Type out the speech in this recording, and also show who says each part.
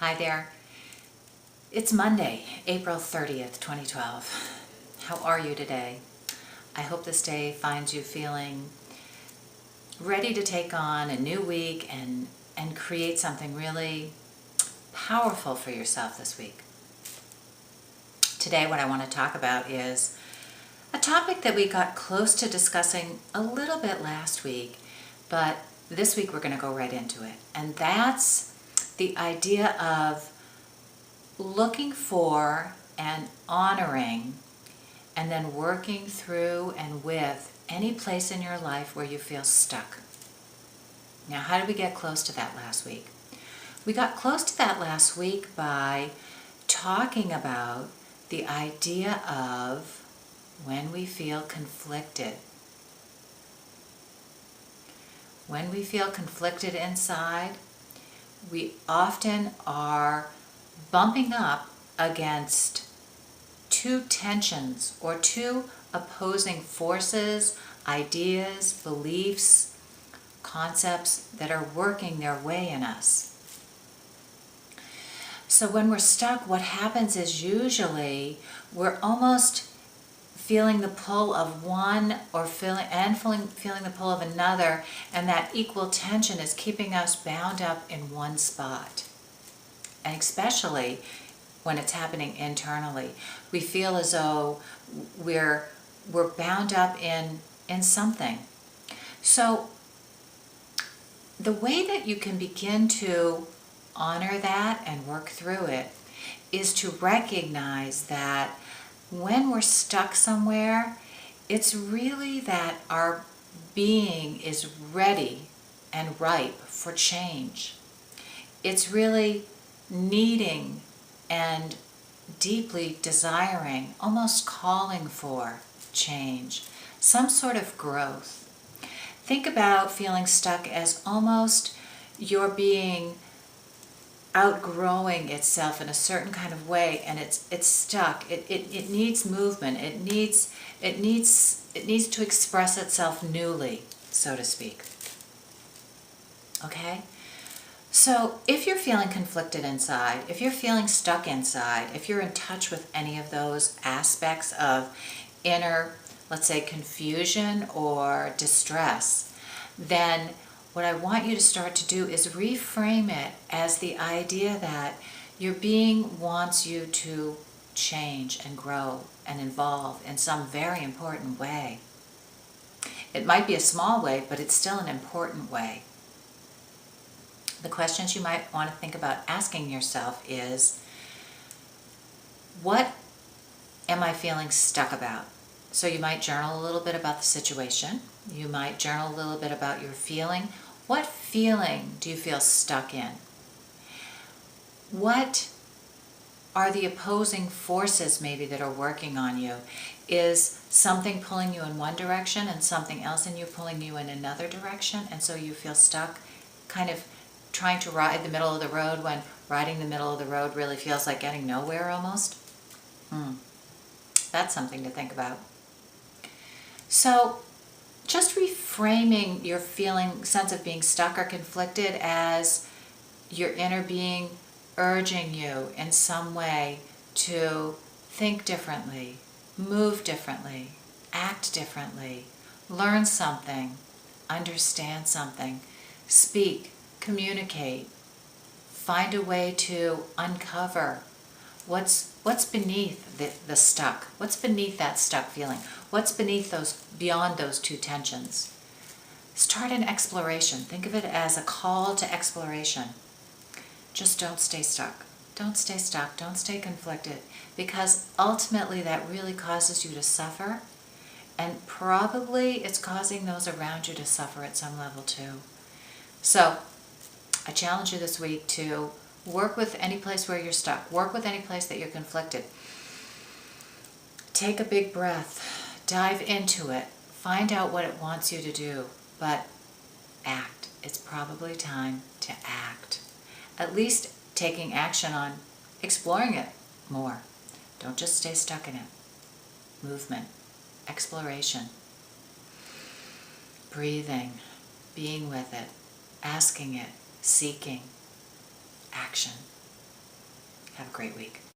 Speaker 1: Hi there. It's Monday, April 30th, 2012. How are you today? I hope this day finds you feeling ready to take on a new week and create something really powerful for yourself this week. Today what I want to talk about is a topic that we got close to discussing a little bit last week, but this week we're going to go right into it. And that's the idea of looking for and honoring and then working through and with any place in your life where you feel stuck. Now, how did we get close to that last week? We got close to that last week by talking about the idea of when we feel conflicted. When we feel conflicted inside, we often are bumping up against two tensions or two opposing forces, ideas, beliefs, concepts that are working their way in us. So when we're stuck, what happens is usually we're almost feeling the pull of one or feeling the pull of another, and that equal tension is keeping us bound up in one spot. And especially when it's happening internally, we feel as though we're bound up in something. So the way that you can begin to honor that and work through it is to recognize that when we're stuck somewhere, it's really that our being is ready and ripe for change. It's really needing and deeply desiring, almost calling for change, some sort of growth. Think about feeling stuck as almost your being outgrowing itself in a certain kind of way, and it's stuck. It needs movement. It needs to express itself newly, so to speak. Okay? So if you're feeling conflicted inside, if you're feeling stuck inside, if you're in touch with any of those aspects of inner, let's say, confusion or distress, then what I want you to start to do is reframe it as the idea that your being wants you to change and grow and evolve in some very important way. It might be a small way, but it's still an important way. The questions you might want to think about asking yourself is, what am I feeling stuck about? So you might journal a little bit about the situation. You might journal a little bit about your feeling. What feeling do you feel stuck in? What are the opposing forces maybe that are working on you? Is something pulling you in one direction and something else in you pulling you in another direction, and so you feel stuck, kind of trying to ride the middle of the road when riding the middle of the road really feels like getting nowhere almost? That's something to think about. So just reframing your sense of being stuck or conflicted as your inner being urging you in some way to think differently, move differently, act differently, learn something, understand something, speak, communicate, find a way to uncover what's beneath the stuck, what's beneath that stuck feeling, what's beneath beyond those two tensions. Start an exploration. Think of it as a call to exploration. Just don't stay stuck. Don't stay stuck. Don't stay conflicted, because ultimately that really causes you to suffer, and probably it's causing those around you to suffer at some level too. So I challenge you this week to work with any place where you're stuck. Work with any place that you're conflicted. Take a big breath. Dive into it. Find out what it wants you to do. But act. It's probably time to act. At least taking action on exploring it more. Don't just stay stuck in it. Movement. Exploration. Breathing. Being with it. Asking it. Seeking. Action. Have a great week.